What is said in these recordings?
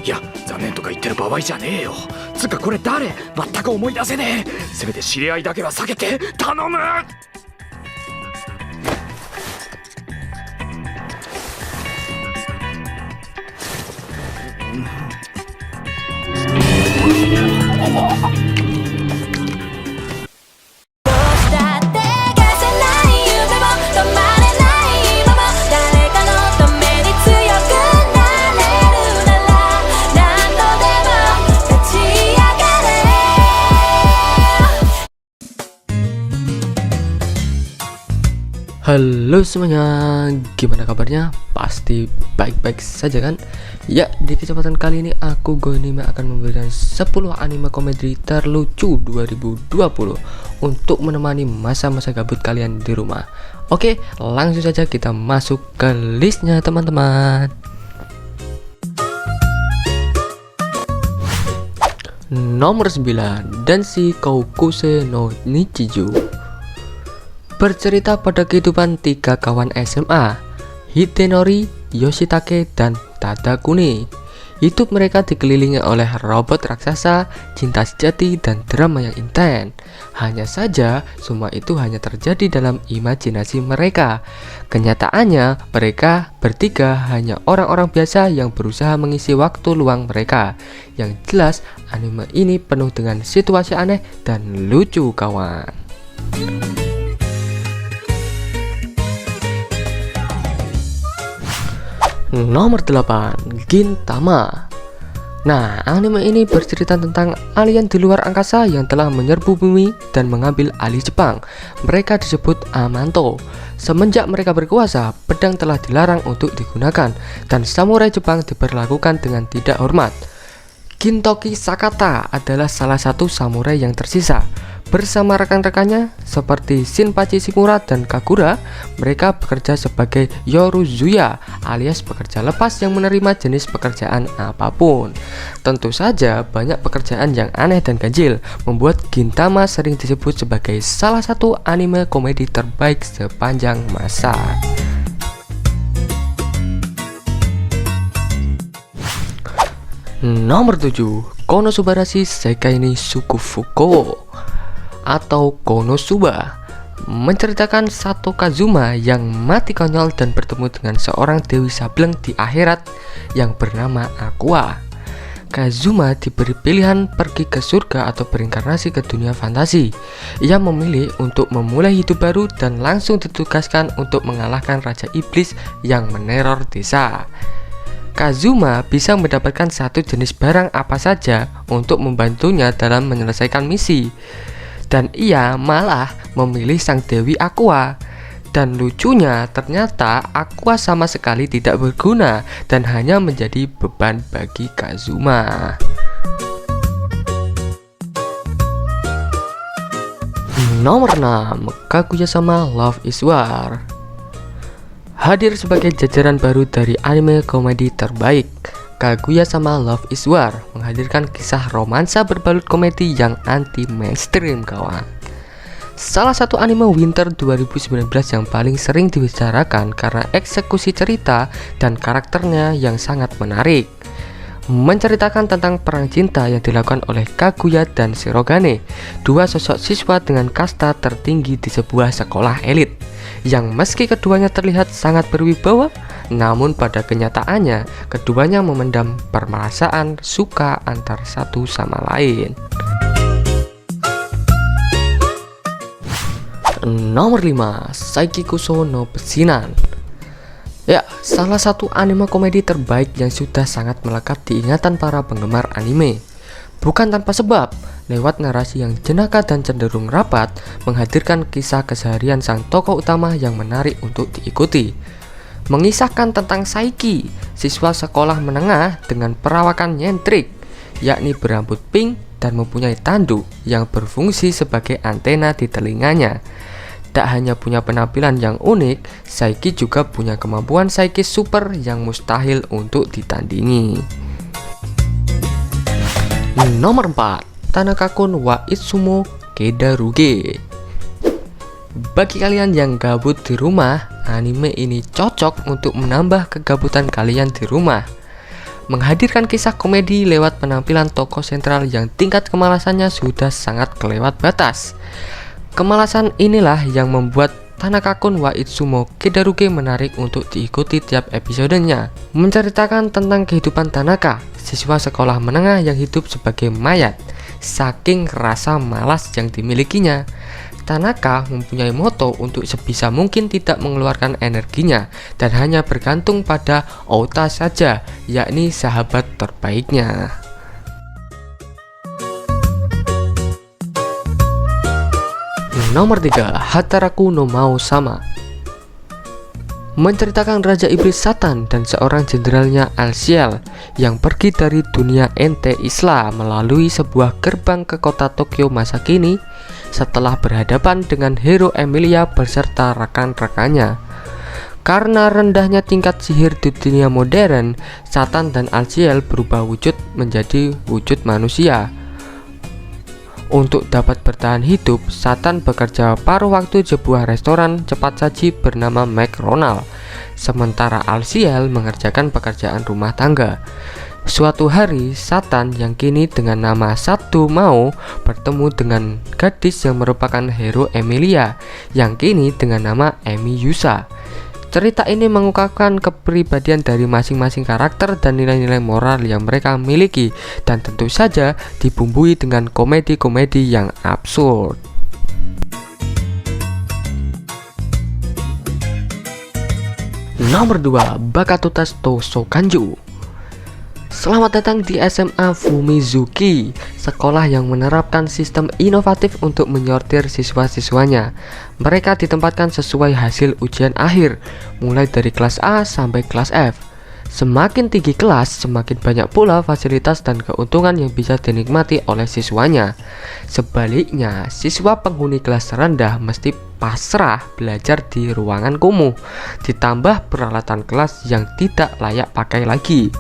いや、残念とか言ってる場合じゃねえよ。つうかこれ誰？全く思い出せねえ。せめて知り合いだけは避けて頼む。Halo semuanya, gimana kabarnya? Pasti baik-baik saja kan? Ya, di kesempatan kali ini aku Gonima akan memberikan 10 anime komedi terlucu 2020 untuk menemani masa-masa gabut kalian di rumah. Oke, langsung saja kita masuk ke listnya teman-teman. Nomor 9, Danshi Koukuse no Nichijou. Bercerita pada kehidupan tiga kawan SMA, Hidenori, Yoshitake, dan Tadakuni. Hidup mereka dikelilingi oleh robot raksasa, cinta sejati, dan drama yang intens. Hanya saja, semua itu hanya terjadi dalam imajinasi mereka. Kenyataannya, mereka bertiga hanya orang-orang biasa yang berusaha mengisi waktu luang mereka. Yang jelas, anime ini penuh dengan situasi aneh dan lucu kawan. Nomor 8, Gintama. Nah, anime ini bercerita tentang alien di luar angkasa yang telah menyerbu bumi dan mengambil alih Jepang. Mereka disebut Amanto. Semenjak mereka berkuasa, pedang telah dilarang untuk digunakan dan samurai Jepang diperlakukan dengan tidak hormat. Gintoki Sakata adalah salah satu samurai yang tersisa. Bersama rekan-rekannya seperti Shinpachi Shimura dan Kagura, mereka bekerja sebagai Yoruzuya alias pekerja lepas yang menerima jenis pekerjaan apapun. Tentu saja banyak pekerjaan yang aneh dan ganjil membuat Gintama sering disebut sebagai salah satu anime komedi terbaik sepanjang masa. Nomor 7, Konosubarashi Sekai ni Sukufuko atau Konosuba, menceritakan Sato Kazuma yang mati konyol dan bertemu dengan seorang dewi sableng di akhirat yang bernama Aqua. Kazuma diberi pilihan pergi ke surga atau berinkarnasi ke dunia fantasi. Ia memilih untuk memulai hidup baru dan langsung ditugaskan untuk mengalahkan Raja Iblis yang meneror desa. Kazuma bisa mendapatkan satu jenis barang apa saja untuk membantunya dalam menyelesaikan misi. Dan ia malah memilih sang Dewi Aqua. Dan lucunya ternyata Aqua sama sekali tidak berguna dan hanya menjadi beban bagi Kazuma. Nomor 6, Kaguya-sama Love is War. Hadir sebagai jajaran baru dari anime komedi terbaik. Kaguya-sama Love is War menghadirkan kisah romansa berbalut komedi yang anti-mainstream kawan. Salah satu anime winter 2019 yang paling sering dibicarakan karena eksekusi cerita dan karakternya yang sangat menarik. Menceritakan tentang perang cinta yang dilakukan oleh Kaguya dan Shirogane, dua sosok siswa dengan kasta tertinggi di sebuah sekolah elit, yang meski keduanya terlihat sangat berwibawa, namun pada kenyataannya keduanya memendam perasaan suka antar satu sama lain. Nomor 5, Saikikuso no Pesinan. Ya, salah satu anime komedi terbaik yang sudah sangat melekat di ingatan para penggemar anime. Bukan tanpa sebab, lewat narasi yang jenaka dan cenderung rapat, menghadirkan kisah keseharian sang tokoh utama yang menarik untuk diikuti. Mengisahkan tentang Saiki, siswa sekolah menengah dengan perawakan nyentrik, yakni berambut pink dan mempunyai tanduk yang berfungsi sebagai antena di telinganya. Tak hanya punya penampilan yang unik, Saiki juga punya kemampuan psikis super yang mustahil untuk ditandingi. Nomor 4, Tanaka-kun wa Itsumo Kedaruge. Bagi kalian yang gabut di rumah, anime ini cocok untuk menambah kegabutan kalian di rumah. menghadirkan kisah komedi lewat penampilan tokoh sentral yang tingkat kemalasannya sudah sangat kelewat batas. Kemalasan inilah yang membuat Tanaka-kun wa Itsumo Kidaruge menarik untuk diikuti tiap episodenya. Menceritakan tentang kehidupan Tanaka, siswa sekolah menengah yang hidup sebagai mayat. Saking rasa malas yang dimilikinya, Tanaka mempunyai moto untuk sebisa mungkin tidak mengeluarkan energinya dan hanya bergantung pada Ota saja, yakni sahabat terbaiknya. Nomor 3, Hataraku no Mao Sama. Menceritakan Raja Iblis Satan dan seorang jenderalnya Alciel yang pergi dari dunia ente Isla melalui sebuah gerbang ke kota Tokyo masa kini setelah berhadapan dengan hero Emilia beserta rekan-rekannya. Karena rendahnya tingkat sihir di dunia modern, Satan dan Alciel berubah wujud menjadi wujud manusia. Untuk dapat bertahan hidup, Satan bekerja paruh waktu di sebuah restoran cepat saji bernama McDonald, sementara Alciel mengerjakan pekerjaan rumah tangga. Suatu hari, Satan yang kini dengan nama Satu Mao bertemu dengan gadis yang merupakan hero Emilia, yang kini dengan nama Emi Yusa. Cerita ini mengungkapkan kepribadian dari masing-masing karakter dan nilai-nilai moral yang mereka miliki, dan tentu saja dibumbui dengan komedi-komedi yang absurd. Nomor 2, Bakatotas to Sokanju. Selamat datang di SMA Fumizuki, sekolah yang menerapkan sistem inovatif untuk menyortir siswa-siswanya. Mereka ditempatkan sesuai hasil ujian akhir, mulai dari kelas A sampai kelas F. Semakin tinggi kelas, semakin banyak pula fasilitas dan keuntungan yang bisa dinikmati oleh siswanya. Sebaliknya, siswa penghuni kelas rendah mesti pasrah belajar di ruangan kumuh, ditambah peralatan kelas yang tidak layak pakai lagi.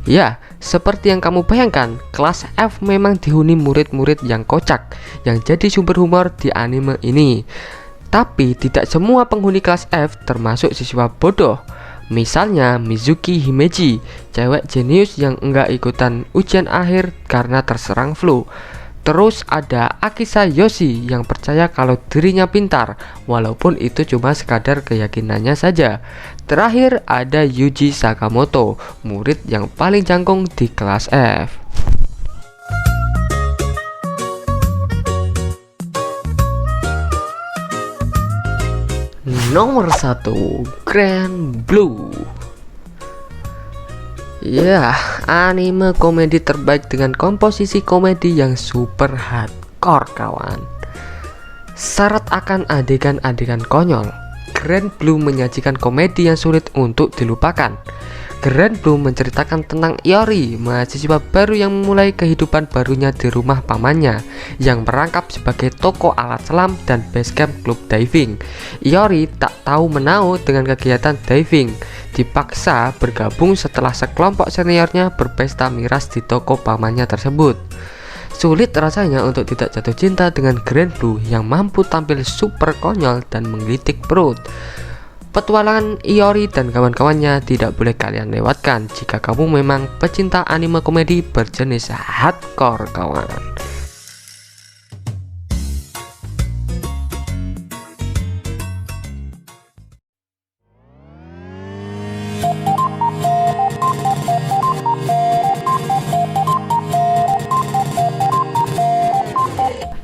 Ya, seperti yang kamu bayangkan, kelas F memang dihuni murid-murid yang kocak, yang jadi sumber humor di anime ini. Tapi tidak semua penghuni kelas F termasuk siswa bodoh. Misalnya Mizuki Himeji, cewek jenius yang enggak ikutan ujian akhir karena terserang flu. Terus ada Akisa Yoshi yang percaya kalau dirinya pintar, walaupun itu cuma sekadar keyakinannya saja. Terakhir ada Yuji Sakamoto, murid yang paling jangkung di kelas F. Nomor 1, Grand Blue. Ya, anime komedi terbaik dengan komposisi komedi yang super hardcore, kawan. Syarat akan adegan-adegan konyol, Grand Blue menyajikan komedi yang sulit untuk dilupakan. Grand Blue menceritakan tentang Iori, mahasiswa baru yang memulai kehidupan barunya di rumah pamannya yang merangkap sebagai toko alat selam dan basecamp klub diving. Iori tak tahu menau dengan kegiatan diving, dipaksa bergabung setelah sekelompok seniornya berpesta miras di toko pamannya tersebut. Sulit rasanya untuk tidak jatuh cinta dengan Grand Blue yang mampu tampil super konyol dan menggelitik perut. Petualangan Iori dan kawan-kawannya tidak boleh kalian lewatkan jika kamu memang pecinta anime komedi berjenis hardcore, kawan.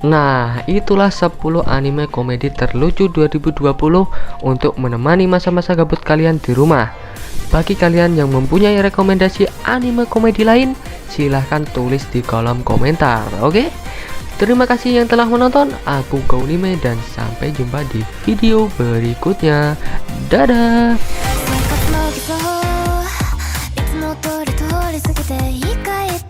Nah, itulah 10 anime komedi terlucu 2020 untuk menemani masa-masa gabut kalian di rumah. Bagi kalian yang mempunyai rekomendasi anime komedi lain, silahkan tulis di kolom komentar, oke? Terima kasih yang telah menonton. Aku Gaunime dan sampai jumpa di video berikutnya. Dadah! 生活の基礎いつも通り過ぎて言い換えて